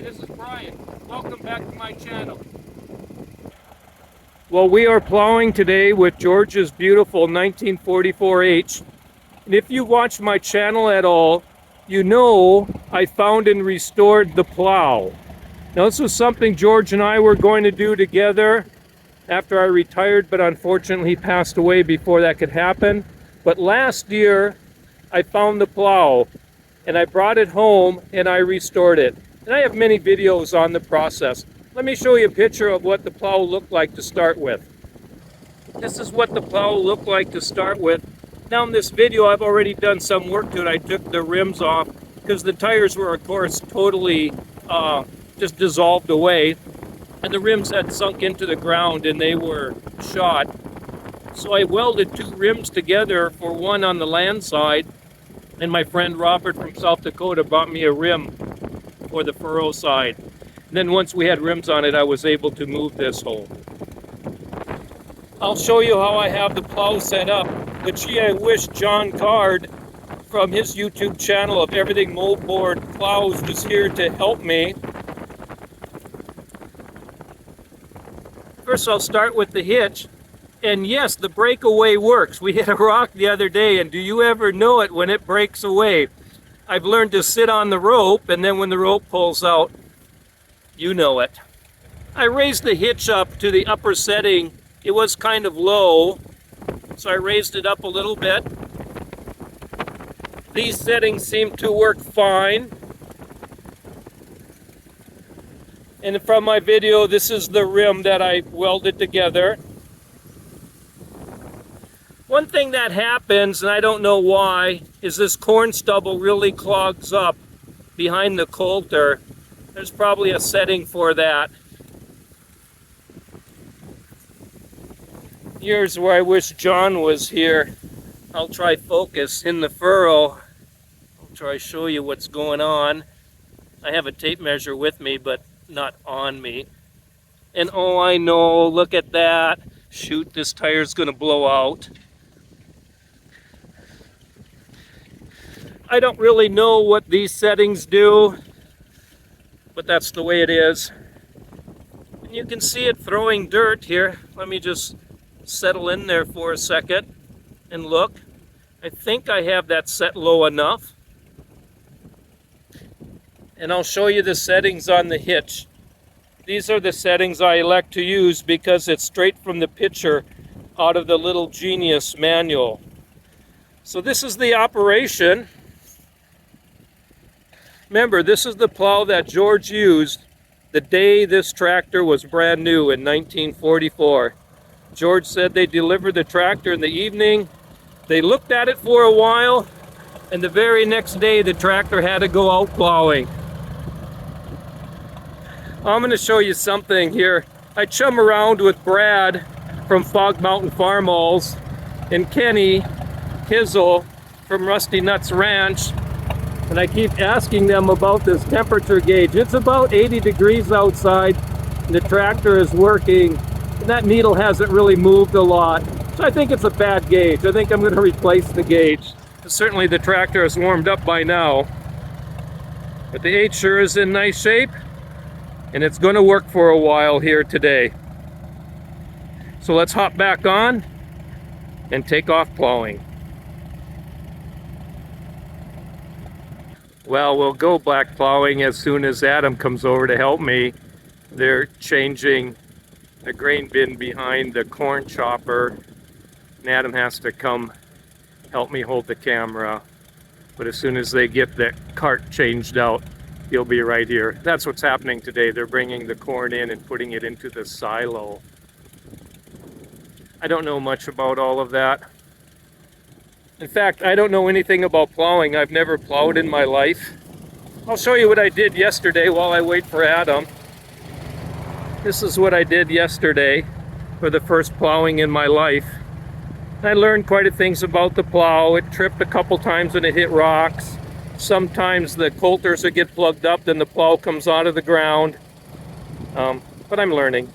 this is Brian. Welcome back to my channel. Well, we are plowing today with George's beautiful 1944H. And if you watch my channel at all, you know I found and restored the plow. Now, this was something George and I were going to do together after I retired, but unfortunately he passed away before that could happen. But last year, I found the plow and I brought it home and I restored it. And I have many videos on the process. Let me show you a picture of what the plow looked like to start with. This is what the plow looked like to start with. Now in this video, I've already done some work to it. I took the rims off because the tires were, of course, totally just dissolved away. And the rims had sunk into the ground and they were shot. So I welded two rims together, for one on the land side, and my friend Robert from South Dakota bought me a rim for the furrow side. And then once we had rims on it, I was able to move this hole. I'll show you how I have the plow set up. But gee, I wish John Card from his YouTube channel of Everything Moldboard Plows was here to help me. First, I'll start with the hitch. And yes, the breakaway works. We hit a rock the other day, and do you ever know it when it breaks away? I've learned to sit on the rope, and then when the rope pulls out, you know it. I raised the hitch up to the upper setting. It was kind of low, so I raised it up a little bit. These settings seem to work fine. And from my video, this is the rim that I welded together. One thing that happens, and I don't know why, is this corn stubble really clogs up behind the coulter. There's probably a setting for that. Here's where I wish John was here. I'll try focus in the furrow. I'll try to show you what's going on. I have a tape measure with me, but not on me. And oh, I know, look at that. Shoot, this tire's gonna blow out. I don't really know what these settings do, but that's the way it is. And you can see it throwing dirt here. Let me just settle in there for a second and look. I think I have that set low enough. And I'll show you the settings on the hitch. These are the settings I elect to use because it's straight from the picture out of the Little Genius manual. So this is the operation. Remember, this is the plow that George used the day this tractor was brand new in 1944. George said they delivered the tractor in the evening. They looked at it for a while, and the very next day the tractor had to go out plowing. I'm going to show you something here. I chum around with Brad from Fog Mountain Farmalls and Kenny Kizzle from Rusty Nuts Ranch. And I keep asking them about this temperature gauge. It's about 80 degrees outside. And the tractor is working. And that needle hasn't really moved a lot. So I think it's a bad gauge. I think I'm going to replace the gauge. Certainly the tractor is warmed up by now. But the H sure is in nice shape. And it's going to work for a while here today. So let's hop back on and take off plowing. Well, we'll go back plowing as soon as Adam comes over to help me. They're changing the grain bin behind the corn chopper. And Adam has to come help me hold the camera. But as soon as they get the cart changed out, he'll be right here. That's what's happening today. They're bringing the corn in and putting it into the silo. I don't know much about all of that. In fact, I don't know anything about plowing. I've never plowed in my life. I'll show you what I did yesterday while I wait for Adam. This is what I did yesterday for the first plowing in my life. I learned quite a things about the plow. It tripped a couple times when it hit rocks. Sometimes the colters would get plugged up, then the plow comes out of the ground. But I'm learning.